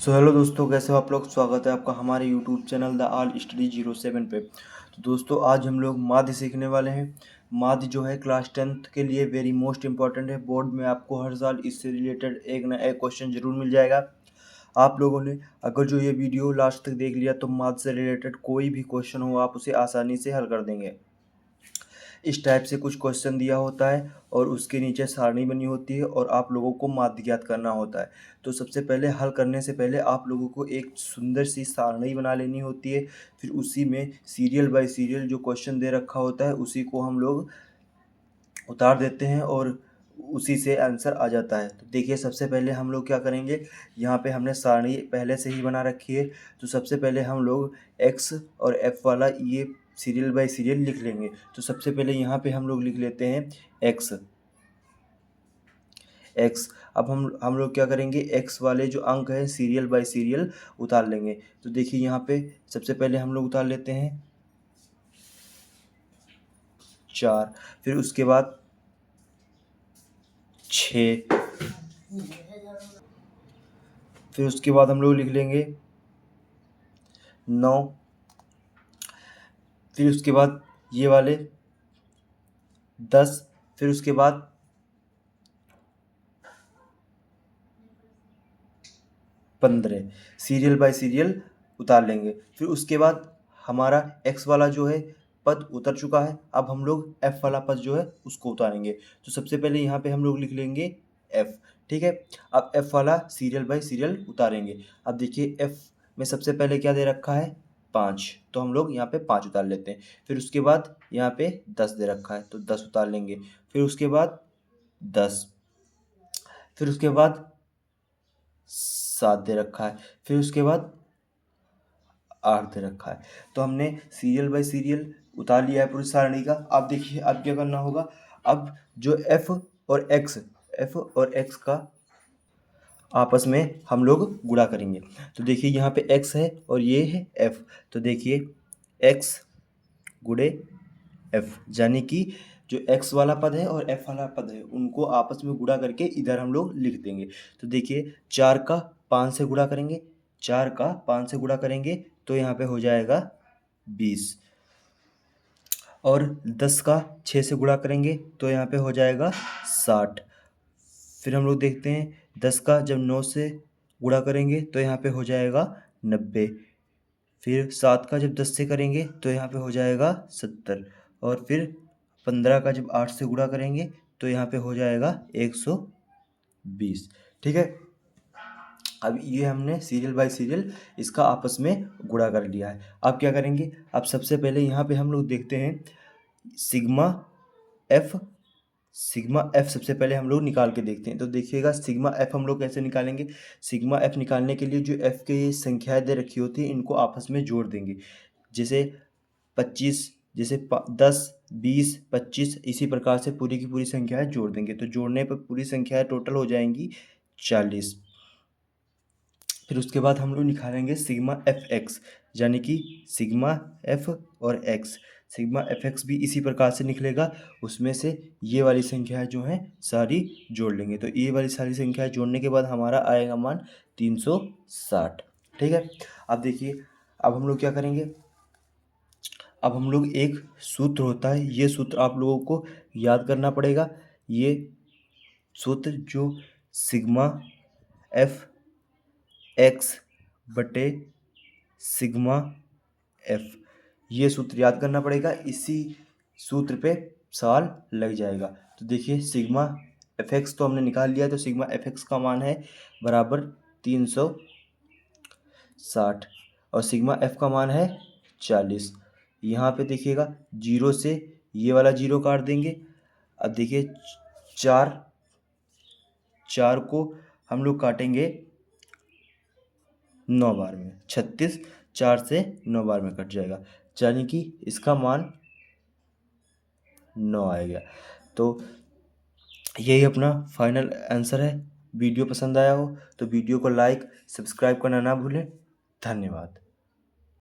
Hello दोस्तों, कैसे हो आप लोग। स्वागत है आपका हमारे YouTube channel the all study 07 पे। तो दोस्तों, आज हम लोग माध्य सीखने वाले हैं। माध्य जो है क्लास 10th के लिए वेरी मोस्ट इंपॉर्टेंट है। बोर्ड में आपको हर साल इससे रिलेटेड एक ना एक क्वेश्चन जरूर मिल जाएगा। आप लोगों ने अगर जो ये वीडियो लास्ट तक देख लिया तो माध्य से रिलेटेड कोई भी क्वेश्चन हो आप उसे आसानी से हल कर देंगे। इस टाइप से कुछ क्वेश्चन दिया होता है और उसके नीचे सारणी बनी होती है और आप लोगों को माध्य ज्ञात करना होता है। तो सबसे पहले हल करने से पहले आप लोगों को एक सुंदर सी सारणी बना लेनी होती है। फिर उसी में सीरियल बाय सीरियल जो क्वेश्चन दे रखा होता है उसी को हम लोग उतार देते हैं और उसी से आंसर आ जाता है। तो देखिए, सबसे पहले हम लोग क्या करेंगे, यहाँ पे हमने सारणी पहले से ही बना रखी है। तो सबसे पहले हम लोग एक्स और एफ वाला ये सीरियल बाय सीरियल लिख लेंगे। तो सबसे पहले यहाँ पे हम लोग लिख लेते हैं एक्स। एक्स अब हम लोग क्या करेंगे, एक्स वाले जो अंक हैं सीरियल बाय सीरियल उतार लेंगे। तो देखिए, यहाँ पे सबसे पहले हम लोग उतार लेते हैं 4, फिर उसके बाद 6, फिर उसके बाद हम लोग लिख लेंगे 9, फिर उसके बाद ये वाले 10, फिर उसके बाद 15 सीरियल बाय सीरियल उतार लेंगे। फिर उसके बाद हमारा एक्स वाला जो है पद उतर चुका है। अब हम लोग एफ वाला पद जो है उसको उतारेंगे। तो सबसे पहले यहाँ पे हम लोग लिख लेंगे एफ। ठीक है, अब एफ वाला सीरियल बाय सीरियल उतारेंगे। अब देखिए, एफ में सबसे पहले क्या दे रखा है 5, तो हम लोग यहाँ पे 5 उतार लेते हैं। फिर उसके बाद यहाँ पे 10 दे रखा है तो 10 उतार लेंगे। फिर उसके बाद 10, फिर उसके बाद 7 दे रखा है, फिर उसके बाद 8 दे रखा है। तो हमने सीरियल बाय सीरियल उतार लिया है पूरी सारणी का। अब देखिए, अब क्या करना होगा, अब जो एफ और एक्स का आपस में हम लोग गुणा करेंगे। तो देखिए, यहाँ पे एक्स है और ये है एफ। तो देखिए, एक्स गुणे एफ, यानी कि जो एक्स वाला पद है और एफ वाला पद है उनको आपस में गुणा करके इधर हम लोग लिख देंगे। तो देखिए, 4 का 5 से गुणा करेंगे, 4 का 5 से गुणा करेंगे तो यहाँ पे हो जाएगा 20, और 10 का 6 से गुणा करेंगे तो यहाँ पे हो जाएगा 60। फिर हम लोग देखते हैं 10 का जब 9 से गुणा करेंगे तो यहाँ पे हो जाएगा 90। फिर 7 का जब 10 से करेंगे तो यहाँ पे हो जाएगा 70, और फिर 15 का जब 8 से गुणा करेंगे तो यहाँ पे हो जाएगा 120। ठीक है, अब ये हमने सीरियल बाय सीरियल इसका आपस में गुणा कर लिया है। अब क्या करेंगे, अब सबसे पहले यहाँ पे हम लोग देखते हैं सिग्मा एफ। सिग्मा एफ सबसे पहले हम लोग निकाल के देखते हैं। तो देखिएगा, सिग्मा एफ हम लोग कैसे निकालेंगे। सिग्मा एफ निकालने के लिए जो एफ के ये संख्याएं दे रखी होती है इनको आपस में जोड़ देंगे। जैसे 25, जैसे 10, 20, 25, इसी प्रकार से पूरी की पूरी संख्याएं जोड़ देंगे। तो जोड़ने पर पूरी संख्याएं टोटल हो जाएंगी 40। फिर उसके बाद हम लोग निकालेंगे सिग्मा एफ एक्स, यानी कि सिग्मा एफ और एक्स। सिग्मा एफ एक्स भी इसी प्रकार से निकलेगा। उसमें से ये वाली संख्याएं जो हैं सारी जोड़ लेंगे। तो ये वाली सारी संख्याएं जोड़ने के बाद हमारा आएगा मान 360। ठीक है, अब देखिए, अब हम लोग क्या करेंगे, अब हम लोग एक सूत्र होता है, ये सूत्र आप लोगों को याद करना पड़ेगा। ये सूत्र जो सिग्मा एफ एक्स बटे सिग्मा एफ, ये सूत्र याद करना पड़ेगा। इसी सूत्र पे सवाल लग जाएगा। तो देखिए, सिग्मा एफ एक्स तो हमने निकाल लिया, तो सिग्मा एफ एक्स का मान है बराबर 360 और सिग्मा एफ का मान है 40। यहाँ पे देखिएगा, जीरो से ये वाला जीरो काट देंगे। अब देखिए, 4 को हम लोग काटेंगे 9 बार में, 36 4 से 9 बार में कट जाएगा, यानी कि इसका मान 9 आएगा। तो यही अपना फाइनल आंसर है। वीडियो पसंद आया हो तो वीडियो को लाइक सब्सक्राइब करना ना भूलें। धन्यवाद।